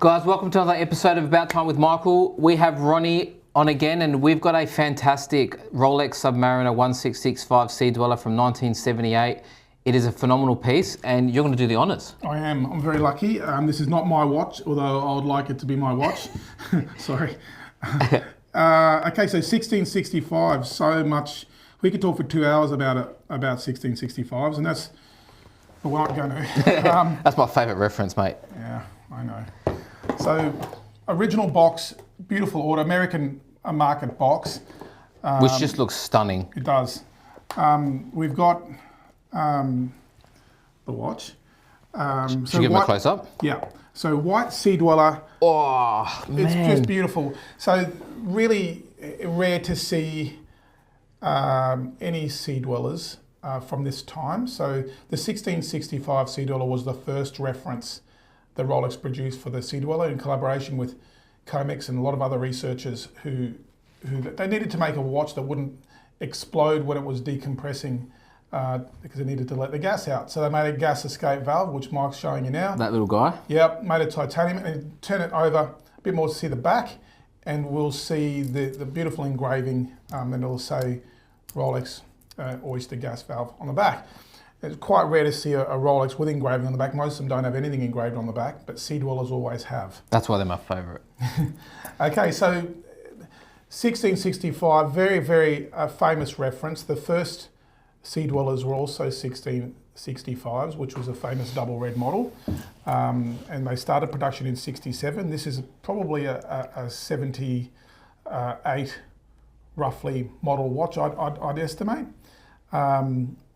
Guys, welcome to another episode of About Time with Michael. We have Ronny on again, and we've got a fantastic Rolex Submariner 1665 SeaDweller from 1978. It is a phenomenal piece, and you're going to do the honours. I am. I'm very lucky. This is not my watch, although I would like it to be my watch. Sorry. Okay, so 1665, so much. We could talk for 2 hours about 1665s, and that's we're not going to. That's my favourite reference, mate. Yeah, I know. So, original box, beautiful order, American market box. Which just looks stunning. It does. We've got the watch. Should you give them a close up? Yeah. So white SeaDweller. Oh, man. It's just beautiful. So really rare to see any SeaDwellers from this time. So the 1665 SeaDweller was the first reference that Rolex produced for the SeaDweller in collaboration with COMEX and a lot of other researchers who they needed to make a watch that wouldn't explode when it was decompressing because it needed to let the gas out. So they made a gas escape valve, which Mike's showing you now. That little guy? Yep, made of titanium, and turn it over a bit more to see the back, and we'll see the beautiful engraving, and it'll say Rolex Oyster gas valve on the back. It's quite rare to see a Rolex with engraving on the back. Most of them don't have anything engraved on the back, but SeaDwellers always have. That's why they're my favourite. Okay, so 1665, very, very famous reference. The first SeaDwellers were also 1665s, which was a famous double red model. And they started production in 67. This is probably a 78 roughly model watch, I'd estimate.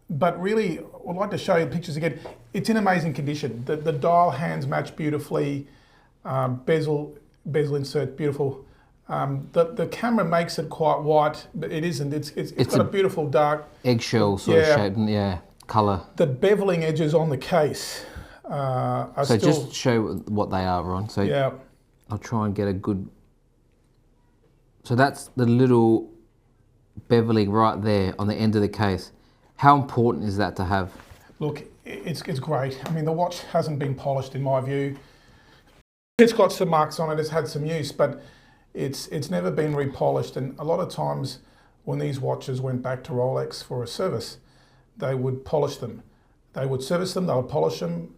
But really, I'd like to show you the pictures again. It's in amazing condition. The dial hands match beautifully. Bezel insert, beautiful. The camera makes it quite white, but it isn't. It's got a beautiful dark eggshell sort of shape, yeah, colour. The beveling edges on the case are so still... just show what they are, Ron. So yeah. I'll try and get a good... So that's the little beveling right there on the end of the case. How important is that to have? Look, it's great. I mean, the watch hasn't been polished in my view. It's got some marks on it, it's had some use, but it's never been repolished. And a lot of times when these watches went back to Rolex for a service, they would polish them. They would service them, they would polish them.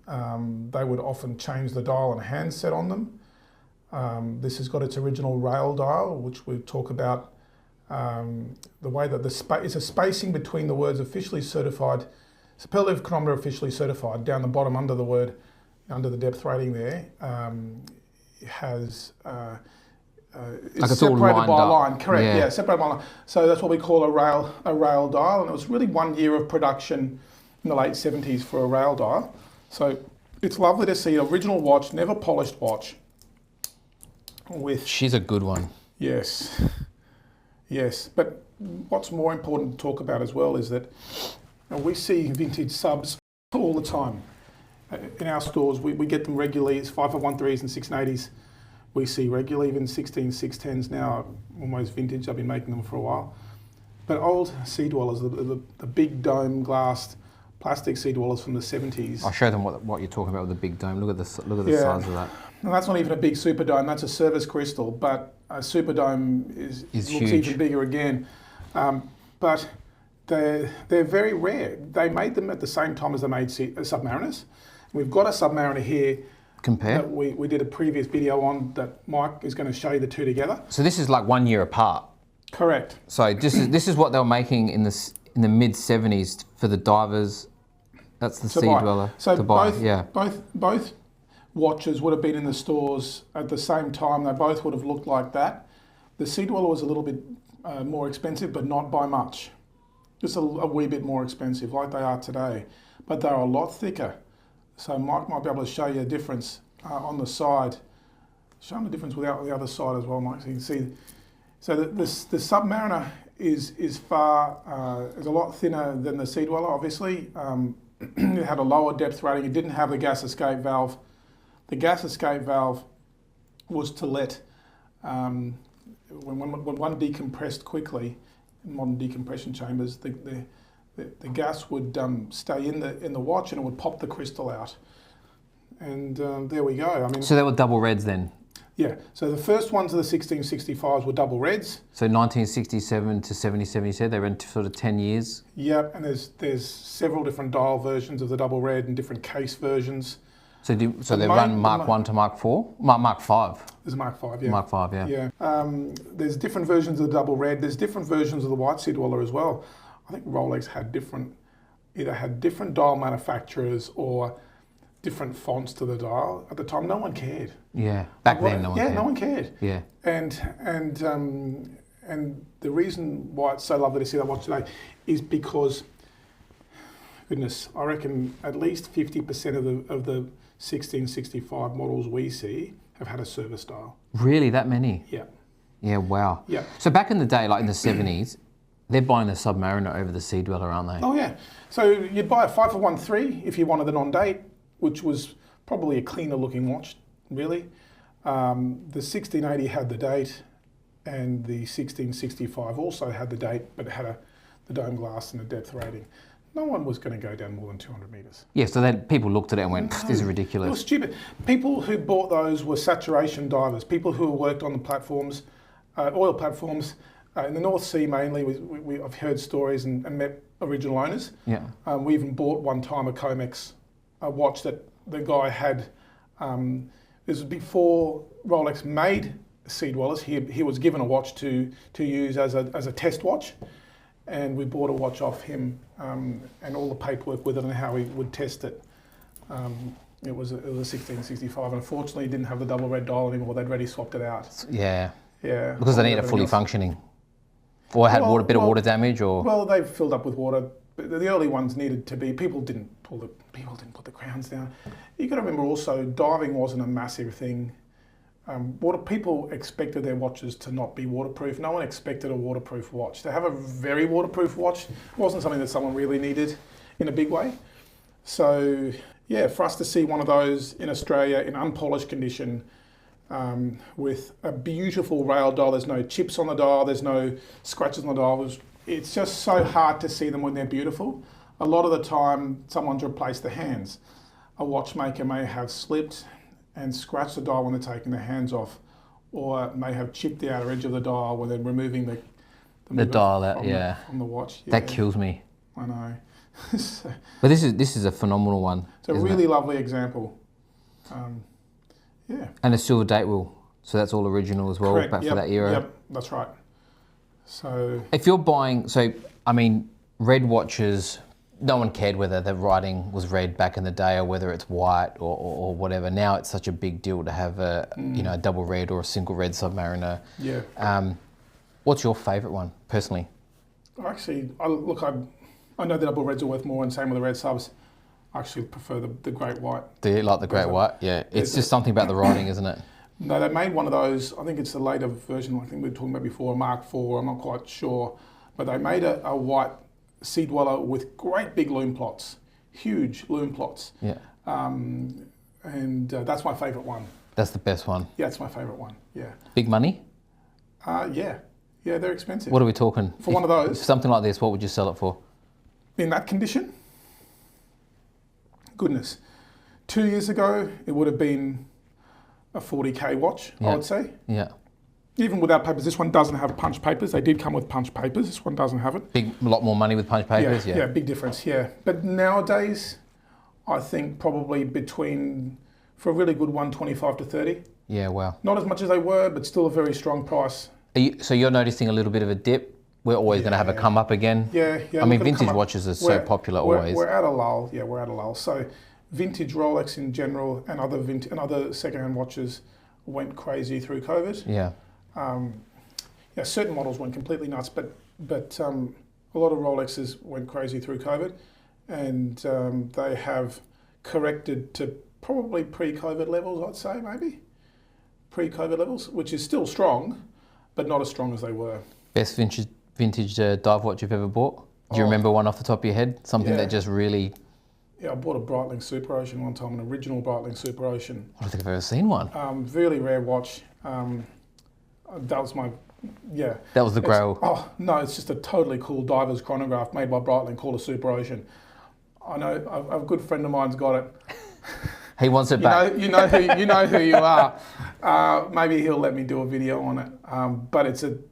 They would often change the dial and handset on them. This has got its original rail dial, which we talk about. The way that it's a spacing between the words officially certified, superlative chronometer officially certified, down the bottom under the word, under the depth rating there, has it's separated by a line. Correct, yeah, separated by a line. So that's what we call a rail dial, and it was really 1 year of production in the late 70s for a rail dial. So it's lovely to see an original watch, never polished watch. She's a good one. Yes. Yes, but what's more important to talk about as well is that we see vintage subs all the time. In our stores, we get them regularly. It's 5413s and 680s we see regularly, even 610s now, almost vintage. I've been making them for a while. But old SeaDwellers, the big dome glassed plastic SeaDwellers from the 70s. I'll show them what you're talking about with the big dome. Look at the size of that. And that's not even a big super dome, that's a service crystal, but a super dome looks huge. Even bigger again. But they're very rare. They made them at the same time as they made Submariners. We've got a Submariner here. Compare. That we did a previous video on that Mike is going to show you the two together. So this is like 1 year apart. Correct. So this is what they were making in the mid 70s for the divers. That's the SeaDweller. So to buy. both watches would have been in the stores at the same time. They both would have looked like that. The SeaDweller was a little bit more expensive, but not by much. Just a wee bit more expensive, like they are today. But they're a lot thicker. So Mike might be able to show you a difference on the side. Show them the difference without the other side as well, Mike, so you can see. So the Submariner is a lot thinner than the SeaDweller, obviously. It had a lower depth rating. It didn't have the gas escape valve. The gas escape valve was to let, when one decompressed quickly, in modern decompression chambers, the gas would stay in the watch and it would pop the crystal out. there we go. I mean, So they were double reds then? yeah. So the first ones of the 1665s were double reds. So 1967 to 77, you said they ran sort of 10 years. Yep, and there's several different dial versions of the double red and different case versions. So they run Mark 1 to Mark 4? Mark 5. There's Mark 5, yeah. Mark 5, yeah. Yeah. There's different versions of the double red. There's different versions of the white SeaDweller as well. I think Rolex had either had different dial manufacturers or different fonts to the dial. At the time, no one cared. Yeah, back then no one cared. Yeah, no one cared. Yeah. And the reason why it's so lovely to see that watch today is because, goodness, I reckon at least 50% of the 1665 models we see have had a service dial. Really, that many? Yeah. Yeah, wow. Yeah. So back in the day, like in the 70s, they're buying the Submariner over the SeaDweller, aren't they? Oh yeah. So you'd buy a 5-for-1-3 if you wanted it on date, which was probably a cleaner looking watch, really. The 1680 had the date, and the 1665 also had the date, but it had the dome glass and a depth rating. No one was going to go down more than 200 metres. Yeah, so then people looked at it and went, this is ridiculous. It was stupid. People who bought those were saturation divers, people who worked on the platforms, oil platforms, in the North Sea mainly. I've heard stories and met original owners. Yeah. We even bought one time a COMEX watch that the guy had. This was before Rolex made SeaDwellers. He was given a watch to use as a test watch, and we bought a watch off him and all the paperwork with it and how he would test it. It was a 1665, and unfortunately, it didn't have the double red dial anymore. They'd already swapped it out. Yeah. Yeah. Because they need it fully functioning. Or had a bit of water damage, or? Well, they've filled up with water. But the early ones needed to be. People didn't put the crowns down. You got to remember also, diving wasn't a massive thing. People expected their watches to not be waterproof. No one expected a waterproof watch. To have a very waterproof watch wasn't something that someone really needed in a big way. So yeah, for us to see one of those in Australia in unpolished condition, with a beautiful rail dial, there's no chips on the dial, there's no scratches on the dial. It's just so hard to see them when they're beautiful. A lot of the time, someone's replaced the hands. A watchmaker may have slipped and scratched the dial when they're taking their hands off, or may have chipped the outer edge of the dial when they're removing the dial out, yeah. From the watch. Yeah. That kills me. I know. But this is a phenomenal one. It's a really lovely example. Yeah. And a silver date wheel, so that's all original as well. Correct. Back for that era. Yep, that's right. So if you're buying, red watches, no one cared whether the writing was red back in the day or whether it's white or whatever. Now it's such a big deal to have a double red or a single red Submariner. Yeah. What's your favourite one personally? Actually, I know the double reds are worth more, and same with the red subs. I actually prefer the great white. Do you like the great white? Yeah, it's just something about the writing, isn't it? No, they made one of those. I think it's the later version. I think we were talking about before, Mark 4. I'm not quite sure, but they made a white SeaDweller with great big loom plots, huge loom plots. Yeah. That's my favourite one. That's the best one. Yeah, it's my favourite one. Yeah. Big money? Yeah, they're expensive. What are we talking? For one of those? Something like this, what would you sell it for? In that condition? Goodness. 2 years ago, it would have been a 40k watch, I would say. Yeah. Even without papers. This one doesn't have punch papers. They did come with punch papers. This one doesn't have it. A lot more money with punch papers, yeah. Yeah, big difference, yeah. But nowadays, I think probably for a really good one, 25 to 30. Yeah, wow. Not as much as they were, but still a very strong price. So you're noticing a little bit of a dip? We're always going to have a come up again? Yeah. I mean, vintage watches are so popular always. We're at a lull. Yeah, we're at a lull. So vintage Rolex in general and other second-hand watches went crazy through COVID. Yeah. Certain models went completely nuts, but a lot of Rolexes went crazy through COVID, and they have corrected to probably pre-COVID levels, I'd say, maybe. Pre-COVID levels, which is still strong, but not as strong as they were. Best vintage dive watch you've ever bought? Do you remember one off the top of your head? Something that just really... Yeah, I bought a Breitling Super Ocean one time, an original Breitling Super Ocean. I don't think I've ever seen one. Really rare watch. That was my... Yeah. That was the grail. Oh, no, it's just a totally cool diver's chronograph made by Breitling called a Super Ocean. I know, a good friend of mine's got it. He wants it back. You know who you are. Maybe he'll let me do a video on it. But it's an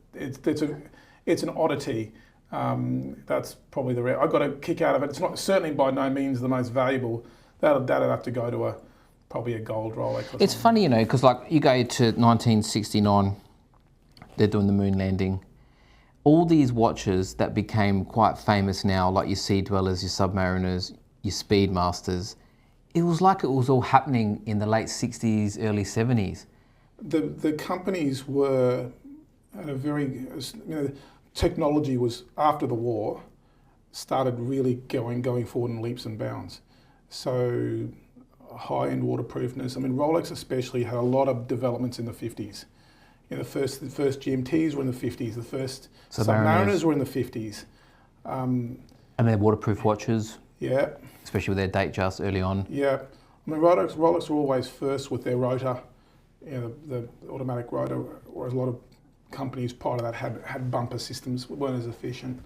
oddity. That's probably the rare. I got a kick out of it. It's not certainly by no means the most valuable. That'd have to go to probably a gold Rolex. It's funny, you know, because like you go to 1969, they're doing the moon landing. All these watches that became quite famous now, like your SeaDwellers, your Submariners, your Speedmasters, it was like it was all happening in the late 60s, early 70s. The companies were at a very, technology was, after the war, started really going forward in leaps and bounds. So high-end waterproofness. I mean, Rolex especially had a lot of developments in the 50s. The first GMTs were in the 50s. The first Submariners were in the 50s. And they're waterproof watches. Yeah. Especially with their date just early on. Yeah. I mean, Rolex were always first with their rotor, the automatic rotor, whereas a lot of companies prior to that had bumper systems, weren't as efficient.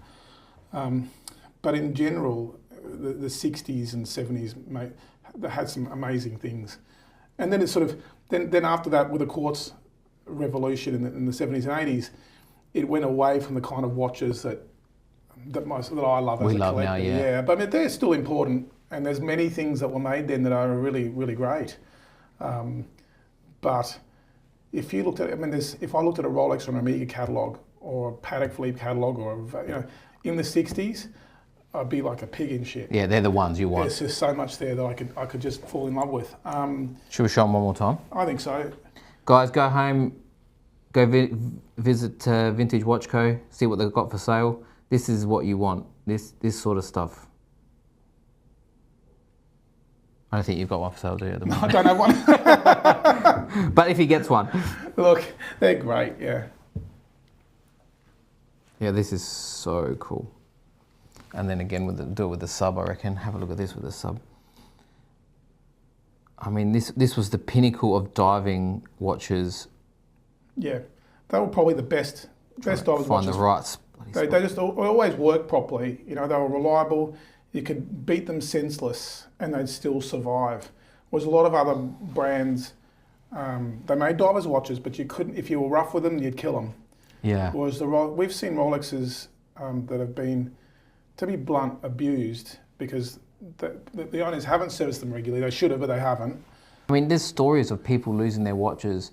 But in general, the 60s and 70s, they had some amazing things. And then it's sort of, then after that, with the quartz revolution in the 70s and 80s, it went away from the kind of watches that I love as a collector. Now, yeah. But I mean, they're still important, and there's many things that were made then that are really, really great. But if you looked at, if I looked at a Rolex or an Omega catalogue or a Patek Philippe catalogue, or in the 60s, I'd be like a pig in shit. Yeah, they're the ones you want. There's just so much there that I could just fall in love with. Should we show them one more time? I think so. Guys, go home, go visit Vintage Watch Co, see what they've got for sale. This is what you want, this sort of stuff. I don't think you've got one for sale, do you, at the moment? I don't have one. But if he gets one. Look, they're great, yeah. Yeah, this is so cool. And then again, do it with the sub, I reckon. Have a look at this with the sub. I mean, this was the pinnacle of diving watches. Yeah, they were probably the best divers watches. Find the right. They just always worked properly. They were reliable. You could beat them senseless, and they'd still survive. Whereas a lot of other brands, they made divers watches, but you couldn't. If you were rough with them, you'd kill them. Yeah. Whereas we've seen Rolexes that have been, to be blunt, abused because the owners haven't serviced them regularly. They should have, but they haven't. I mean, there's stories of people losing their watches.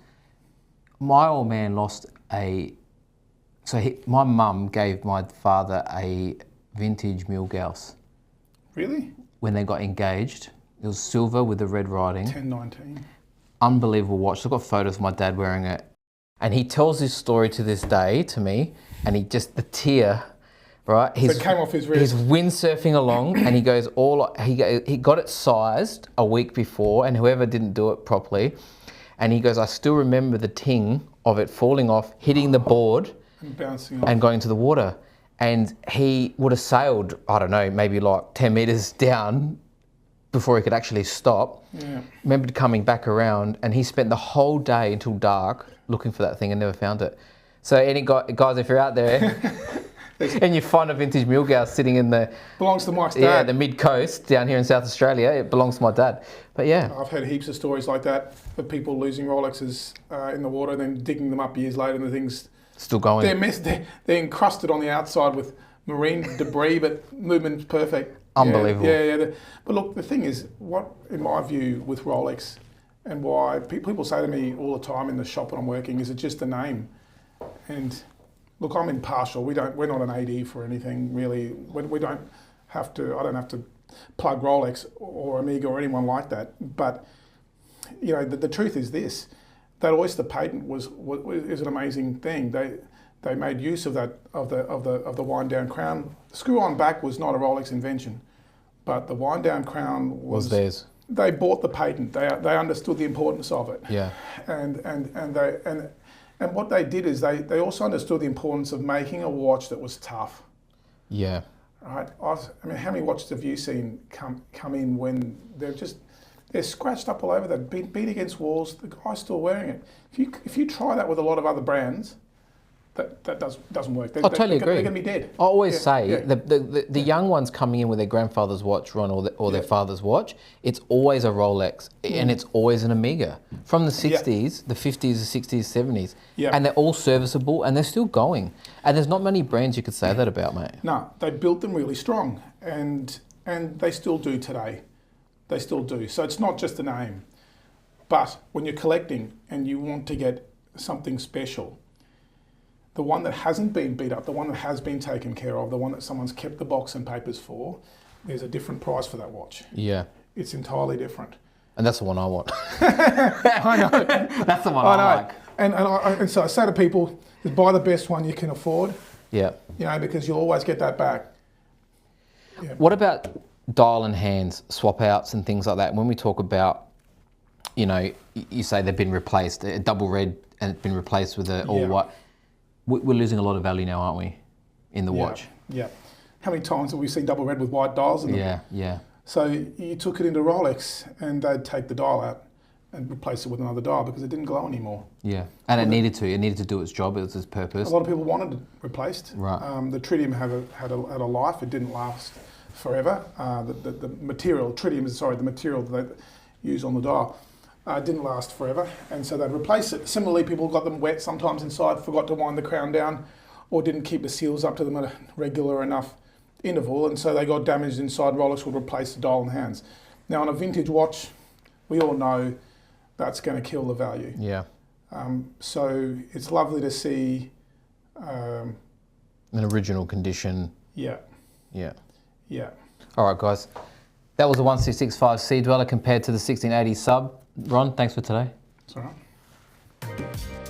My old man lost my mum gave my father a vintage Milgauss. Really? When they got engaged. It was silver with the red writing. 1019. Unbelievable watch. I've got photos of my dad wearing it. And he tells this story to this day to me, and the tear, right? So it came off his wrist. He's windsurfing along, and he goes he got it sized a week before, and whoever didn't do it properly, and he goes, I still remember the ting of it falling off, hitting the board, and bouncing off, and going to the water. And he would have sailed, I don't know, maybe like 10 meters down before he could actually stop. Yeah. Remembered coming back around, and he spent the whole day until dark looking for that thing and never found it. So any guys, if you're out there and you find a vintage Milgauss sitting in the... Belongs to Mike's dad. Yeah, the mid-coast down here in South Australia, it belongs to my dad. But yeah. I've heard heaps of stories like that, of people losing Rolexes in the water, then digging them up years later and the thing's... Still going. They're encrusted on the outside with marine debris, but movement's perfect. Unbelievable. Yeah. But look, the thing is, what, in my view, with Rolex, and why people say to me all the time in the shop when I'm working, is it just a name? And look, I'm impartial. We're not an AD for anything really. We don't have to. I don't have to plug Rolex or Omega or anyone like that. But the truth is this: that oyster patent is an amazing thing. They made use of that of the wind down crown. The screw on back was not a Rolex invention, but the wind down crown was theirs. They bought the patent. They understood the importance of it. Yeah. And what they did is they also understood the importance of making a watch that was tough. Yeah. Right. I mean, how many watches have you seen come in when they're scratched up all over, they've beat against walls, the guy's still wearing it. If you try that with a lot of other brands, that doesn't work. I totally agree. They're going to be dead. I always say the young ones coming in with their grandfather's watch, Ron, or their father's watch, it's always a Rolex and it's always an Omega. From the 60s, the 50s, the 60s, 70s. Yeah. And they're all serviceable and they're still going. And there's not many brands you could say that about, mate. No, they built them really strong and they still do today. They still do. So it's not just a name. But when you're collecting and you want to get something special, the one that hasn't been beat up, the one that has been taken care of, the one that someone's kept the box and papers for, there's a different price for that watch. Yeah. It's entirely different. And that's the one I want. I know. That's the one I like. And so I say to people, just buy the best one you can afford. Yeah. You know, because you'll always get that back. Yeah. What about dial and hands, swap outs and things like that? When we talk about, you know, you say they've been replaced, a double red and it's been replaced with a all white. We're losing a lot of value now, aren't we, in the watch? Yeah. How many times have we seen double red with white dials in them? Yeah. So you took it into Rolex and they'd take the dial out and replace it with another dial because it didn't glow anymore. Yeah, and it needed to do its job, it was its purpose. A lot of people wanted it replaced. Right. The tritium had a life, it didn't last forever. The material, tritium is, the material that they use on the dial. Didn't last forever, and so they'd replace it. Similarly, people got them wet sometimes inside, forgot to wind the crown down, or didn't keep the seals up to them at a regular enough interval, and so they got damaged inside. Rolex would replace the dial and hands. Now, on a vintage watch, we all know that's going to kill the value. Yeah. So it's lovely to see an original condition. Yeah. All right, guys. That was a 1665 SeaDweller compared to the 1680 Sub. Ron, thanks for today. That's all right.